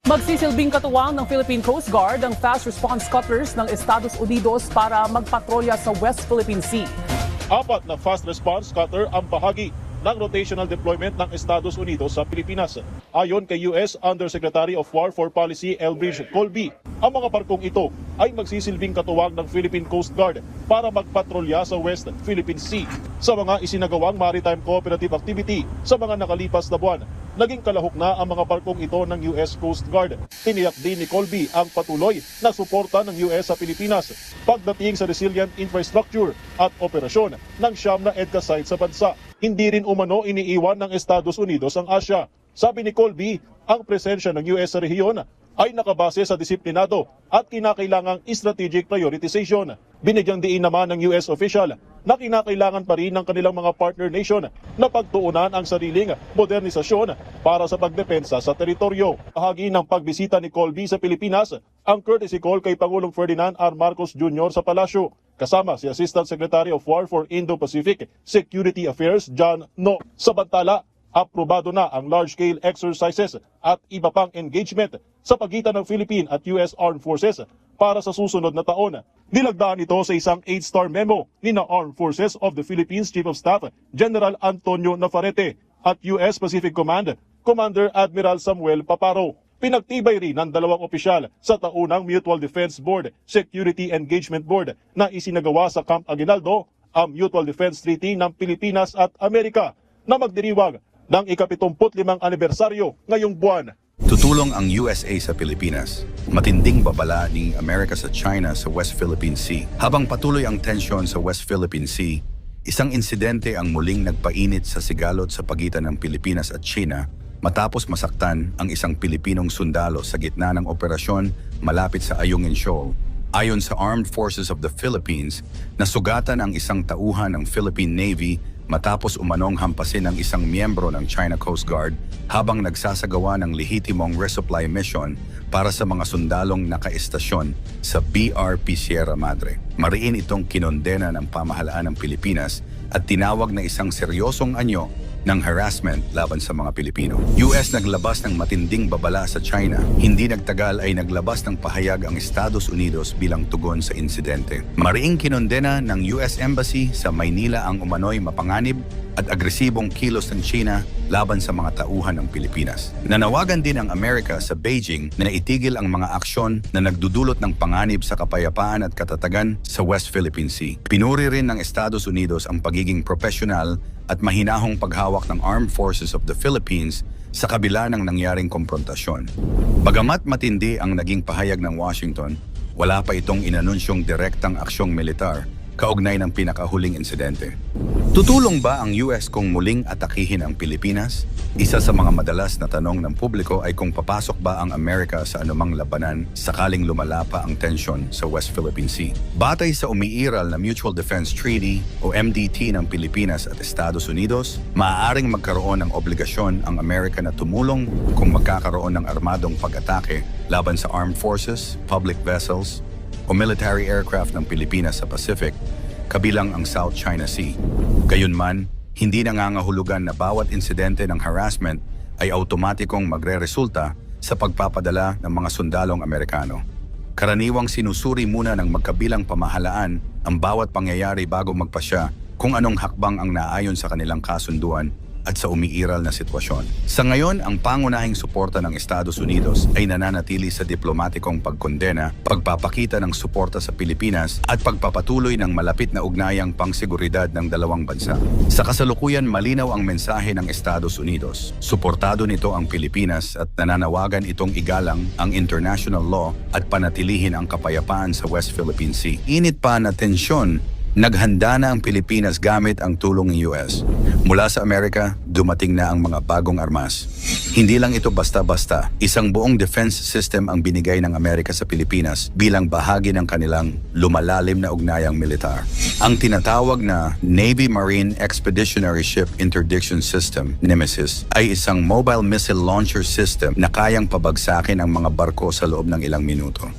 Magsisilbing katuwang ng Philippine Coast Guard ang fast response cutters ng Estados Unidos para magpatrolya sa West Philippine Sea. Apat na fast response cutter ang bahagi ng rotational deployment ng Estados Unidos sa Pilipinas. Ayon kay U.S. Undersecretary of War for Policy Elbridge Colby, ang mga barkong ito ay magsisilbing katuwang ng Philippine Coast Guard para magpatrolya sa West Philippine Sea. Sa mga isinagawang maritime cooperative activity sa mga nakalipas na buwan, naging kalahok na ang mga barkong ito ng U.S. Coast Guard. Tiniyak din ni Colby ang patuloy na suporta ng U.S. sa Pilipinas pagdating sa resilient infrastructure at operasyon ng siyam na EDCA site sa bansa. Hindi rin umano iniiwan ng Estados Unidos ang Asia. Sabi ni Colby, ang presensya ng US sa rehiyon ay nakabase sa disiplinado at kinakailangang strategic prioritization. Binigyang diin naman ng US official na kinakailangan pa rin ng kanilang mga partner nation na pagtuunan ang sariling modernisasyon para sa pagdepensa sa teritoryo. Bahagi ng pagbisita ni Colby sa Pilipinas ang courtesy call kay Pangulong Ferdinand R. Marcos Jr. sa palasyo, kasama si Assistant Secretary of War for Indo-Pacific Security Affairs John No. Samantala, aprobado na ang large-scale exercises at iba pang engagement sa pagitan ng Philippine at US Armed Forces para sa susunod na taon. Nilagdaan ito sa isang 8-star memo ni na Armed Forces of the Philippines Chief of Staff General Antonio Navarrete at US Pacific Command Commander Admiral Samuel Paparo. Pinagtibay rin ng dalawang opisyal sa taunang Mutual Defense Board Security Engagement Board na isinagawa sa Camp Aguinaldo ang Mutual Defense Treaty ng Pilipinas at Amerika na magdiriwang ng ika-75 anibersaryo ngayong buwan. Tutulong ang USA sa Pilipinas. Matinding babala ni Amerika sa China sa West Philippine Sea. Habang patuloy ang tensyon sa West Philippine Sea, isang insidente ang muling nagpainit sa sigalot sa pagitan ng Pilipinas at China matapos masaktan ang isang Pilipinong sundalo sa gitna ng operasyon malapit sa Ayungin Shoal. Ayon sa Armed Forces of the Philippines, nasugatan ang isang tauhan ng Philippine Navy matapos umanong hampasin ng isang miyembro ng China Coast Guard habang nagsasagawa ng lehitimong resupply mission para sa mga sundalong nakaestasyon sa BRP Sierra Madre. Mariin itong kinondena ng pamahalaan ng Pilipinas at tinawag na isang seryosong anyo ng harassment laban sa mga Pilipino. US naglabas ng matinding babala sa China. Hindi nagtagal ay naglabas ng pahayag ang Estados Unidos bilang tugon sa insidente. Mariing kinondena ng US Embassy sa Maynila ang umano'y mapanganib at agresibong kilos ng China laban sa mga tauhan ng Pilipinas. Nanawagan din ang Amerika sa Beijing na itigil ang mga aksyon na nagdudulot ng panganib sa kapayapaan at katatagan sa West Philippine Sea. Pinuri rin ng Estados Unidos ang pagiging profesional at mahinahong paghawak ng Armed Forces of the Philippines sa kabila ng nangyaring komprontasyon. Bagamat matindi ang naging pahayag ng Washington, wala pa itong inanunsyong direktang aksyong militar kaugnay ng pinakahuling insidente. Tutulong ba ang US kung muling atakihin ang Pilipinas? Isa sa mga madalas na tanong ng publiko ay kung papasok ba ang Amerika sa anumang labanan sakaling lumala pa ang tensyon sa West Philippine Sea. Batay sa umiiral na Mutual Defense Treaty o MDT ng Pilipinas at Estados Unidos, maaaring magkaroon ng obligasyon ang Amerika na tumulong kung magkakaroon ng armadong pag-atake laban sa armed forces, public vessels, o military aircraft ng Pilipinas sa Pacific, kabilang ang South China Sea. Gayunman, hindi nangangahulugan na bawat insidente ng harassment ay automatikong magre-resulta sa pagpapadala ng mga sundalong Amerikano. Karaniwang sinusuri muna ng magkabilang pamahalaan ang bawat pangyayari bago magpasya kung anong hakbang ang naayon sa kanilang kasunduan at sa umiiral na sitwasyon. Sa ngayon, ang pangunahing suporta ng Estados Unidos ay nananatili sa diplomatikong pagkondena, pagpapakita ng suporta sa Pilipinas at pagpapatuloy ng malapit na ugnayang pangseguridad ng dalawang bansa. Sa kasalukuyan, malinaw ang mensahe ng Estados Unidos. Suportado nito ang Pilipinas at nananawagan itong igalang ang international law at panatilihin ang kapayapaan sa West Philippine Sea. Init pa na tensyon, naghanda na ang Pilipinas gamit ang tulong ng US. Mula sa Amerika, dumating na ang mga bagong armas. Hindi lang ito basta-basta. Isang buong defense system ang binigay ng Amerika sa Pilipinas bilang bahagi ng kanilang lumalalim na ugnayang militar. Ang tinatawag na Navy Marine Expeditionary Ship Interdiction System, Nemesis, ay isang mobile missile launcher system na kayang pabagsakin ang mga barko sa loob ng ilang minuto.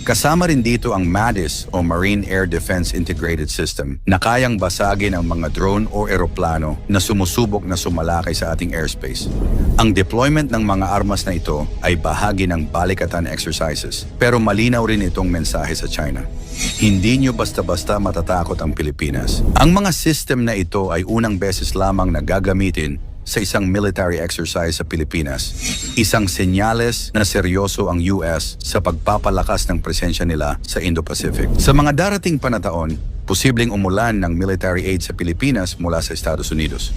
Kasama rin dito ang MADIS o Marine Air Defense Integrated System na kayang basagin ang mga drone o eroplano na sumusubok na sumalakay sa ating airspace. Ang deployment ng mga armas na ito ay bahagi ng balikatan exercises, pero malinaw rin itong mensahe sa China. Hindi nyo basta-basta matatakot ang Pilipinas. Ang mga system na ito ay unang beses lamang na gagamitin sa isang military exercise sa Pilipinas. Isang senyales na seryoso ang US sa pagpapalakas ng presensya nila sa Indo-Pacific. Sa mga darating panataon, posibleng umulan ng military aid sa Pilipinas mula sa Estados Unidos.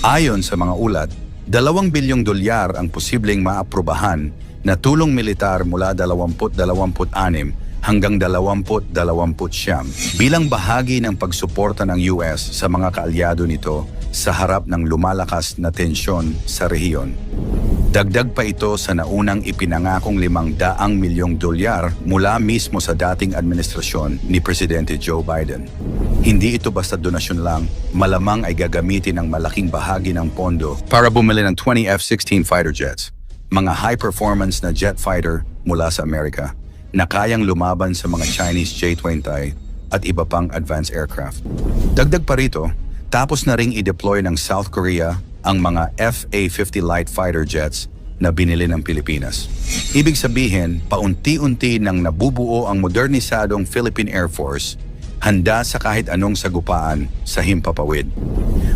Ayon sa mga ulat, 2 bilyong dolyar ang posibleng maaprubahan na tulong militar mula 2026 hanggang 2029 bilang bahagi ng pagsuporta ng US sa mga kaalyado nito sa harap ng lumalakas na tensyon sa rehiyon. Dagdag pa ito sa naunang ipinangakong 500 milyong dolyar mula mismo sa dating administrasyon ni Presidente Joe Biden. Hindi ito basta donasyon lang, malamang ay gagamitin ng malaking bahagi ng pondo para bumili ng 20 F-16 fighter jets, mga high-performance na jet fighter mula sa Amerika na kayang lumaban sa mga Chinese J-20 at iba pang advanced aircraft. Dagdag pa rito, tapos na ring i-deploy ng South Korea ang mga FA-50 light fighter jets na binili ng Pilipinas. Ibig sabihin, paunti-unti nang nabubuo ang modernisadong Philippine Air Force, handa sa kahit anong sagupaan sa himpapawid.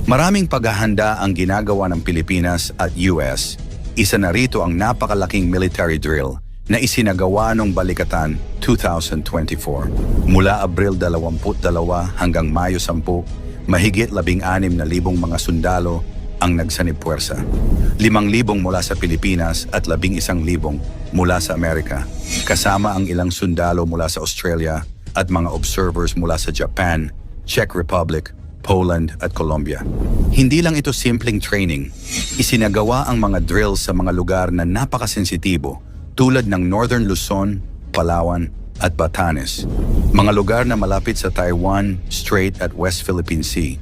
Maraming paghahanda ang ginagawa ng Pilipinas at US. Isa na rito ang napakalaking military drill na isinagawa noong Balikatan 2024. Mula Abril 22 hanggang Mayo 10, mahigit 16,000 mga sundalo ang nagsanib puwersa. 5,000 mula sa Pilipinas at 11,000 mula sa Amerika, kasama ang ilang sundalo mula sa Australia at mga observers mula sa Japan, Czech Republic, Poland at Colombia. Hindi lang ito simpleng training. Isinagawa ang mga drills sa mga lugar na napakasensitibo tulad ng Northern Luzon, Palawan at Batanes, mga lugar na malapit sa Taiwan Strait at West Philippine Sea.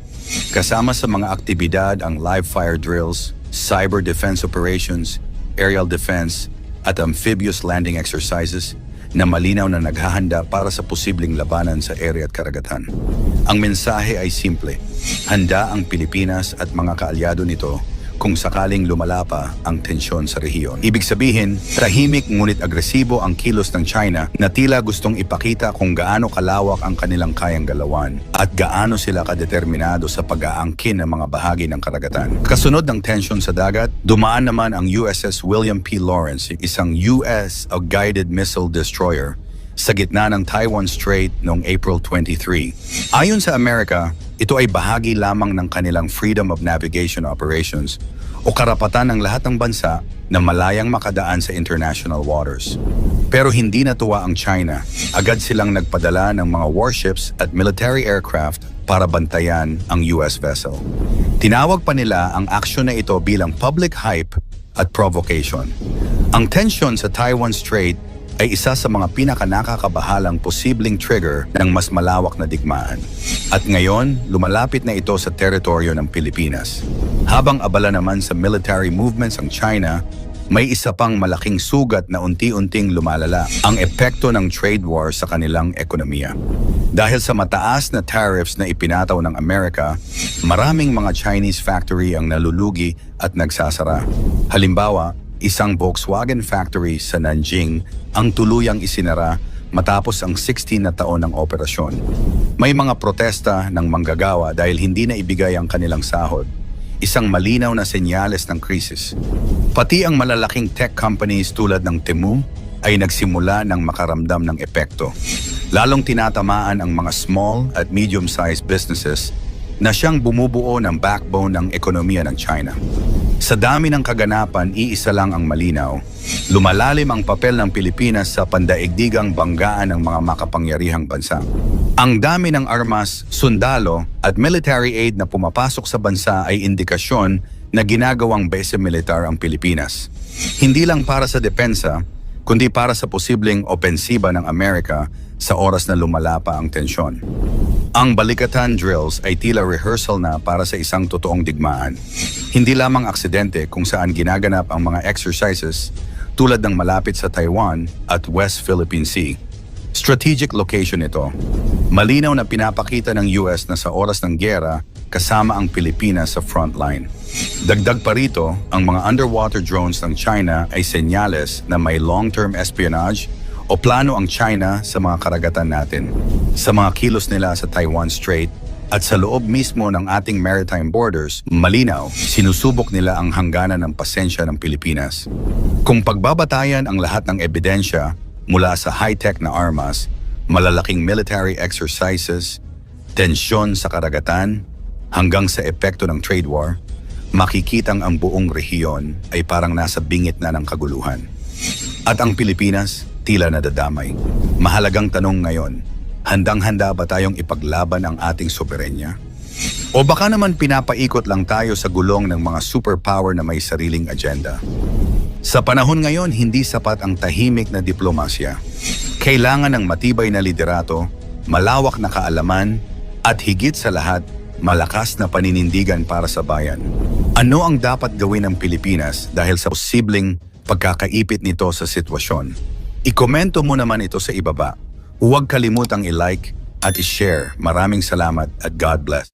Kasama sa mga aktibidad ang live fire drills, cyber defense operations, aerial defense at amphibious landing exercises na malinaw na naghahanda para sa posibleng labanan sa ere at karagatan. Ang mensahe ay simple, handa ang Pilipinas at mga kaalyado nito kung sakaling lumala pa ang tensyon sa rehiyon. Ibig sabihin, tahimik ngunit agresibo ang kilos ng China na tila gustong ipakita kung gaano kalawak ang kanilang kayang galawan at gaano sila kadeterminado sa pag-aangkin ng mga bahagi ng karagatan. Kasunod ng tensyon sa dagat, dumaan naman ang USS William P. Lawrence, isang US guided missile destroyer sa gitna ng Taiwan Strait noong April 23. Ayon sa Amerika, ito ay bahagi lamang ng kanilang Freedom of Navigation Operations o karapatan ng lahat ng bansa na malayang makadaan sa international waters. Pero hindi natuwa ang China. Agad silang nagpadala ng mga warships at military aircraft para bantayan ang US vessel. Tinawag pa nila ang aksyon na ito bilang public hype at provocation. Ang tensyon sa Taiwan Strait ay isa sa mga pinakanakakabahalang posibleng trigger ng mas malawak na digmaan. At ngayon, lumalapit na ito sa teritoryo ng Pilipinas. Habang abala naman sa military movements ang China, may isa pang malaking sugat na unti-unting lumalala, ang epekto ng trade war sa kanilang ekonomiya. Dahil sa mataas na tariffs na ipinataw ng Amerika, maraming mga Chinese factory ang nalulugi at nagsasara. Halimbawa, isang Volkswagen factory sa Nanjing ang tuluyang isinara matapos ang 16 na taon ng operasyon. May mga protesta ng manggagawa dahil hindi na ibigay ang kanilang sahod, isang malinaw na senyales ng krisis. Pati ang malalaking tech companies tulad ng Temu ay nagsimula ng makaramdam ng epekto. Lalong tinatamaan ang mga small at medium-sized businesses na siyang bumubuo ng backbone ng ekonomiya ng China. Sa dami ng kaganapan, iisa lang ang malinaw. Lumalalim ang papel ng Pilipinas sa pandaigdigang banggaan ng mga makapangyarihang bansa. Ang dami ng armas, sundalo at military aid na pumapasok sa bansa ay indikasyon na ginagawang base militar ang Pilipinas. Hindi lang para sa depensa, kundi para sa posibleng opensiba ng Amerika sa oras na lumala pa ang tensyon. Ang Balikatan drills ay tila rehearsal na para sa isang totoong digmaan. Hindi lamang aksidente kung saan ginaganap ang mga exercises tulad ng malapit sa Taiwan at West Philippine Sea. Strategic location ito. Malinaw na pinapakita ng US na sa oras ng gyera, kasama ang Pilipinas sa frontline. Dagdag pa rito, ang mga underwater drones ng China ay senyales na may long-term espionage o plano ang China sa mga karagatan natin. Sa mga kilos nila sa Taiwan Strait at sa loob mismo ng ating maritime borders, malinaw, sinusubok nila ang hangganan ng pasensya ng Pilipinas. Kung pagbabatayan ang lahat ng ebidensya mula sa high-tech na armas, malalaking military exercises, tensyon sa karagatan, hanggang sa epekto ng trade war, makikitang ang buong rehiyon ay parang nasa bingit na ng kaguluhan. At ang Pilipinas, tila nadadamay. Mahalagang tanong ngayon, handang-handa ba tayong ipaglaban ang ating soberenya? O baka naman pinapaikot lang tayo sa gulong ng mga superpower na may sariling agenda? Sa panahon ngayon, hindi sapat ang tahimik na diplomasya. Kailangan ng matibay na liderato, malawak na kaalaman, at higit sa lahat, malakas na paninindigan para sa bayan. Ano ang dapat gawin ng Pilipinas dahil sa posibleng pagkakaipit nito sa sitwasyon? I-komento mo naman ito sa ibaba. Huwag kalimutang i-like at i-share. Maraming salamat at God bless.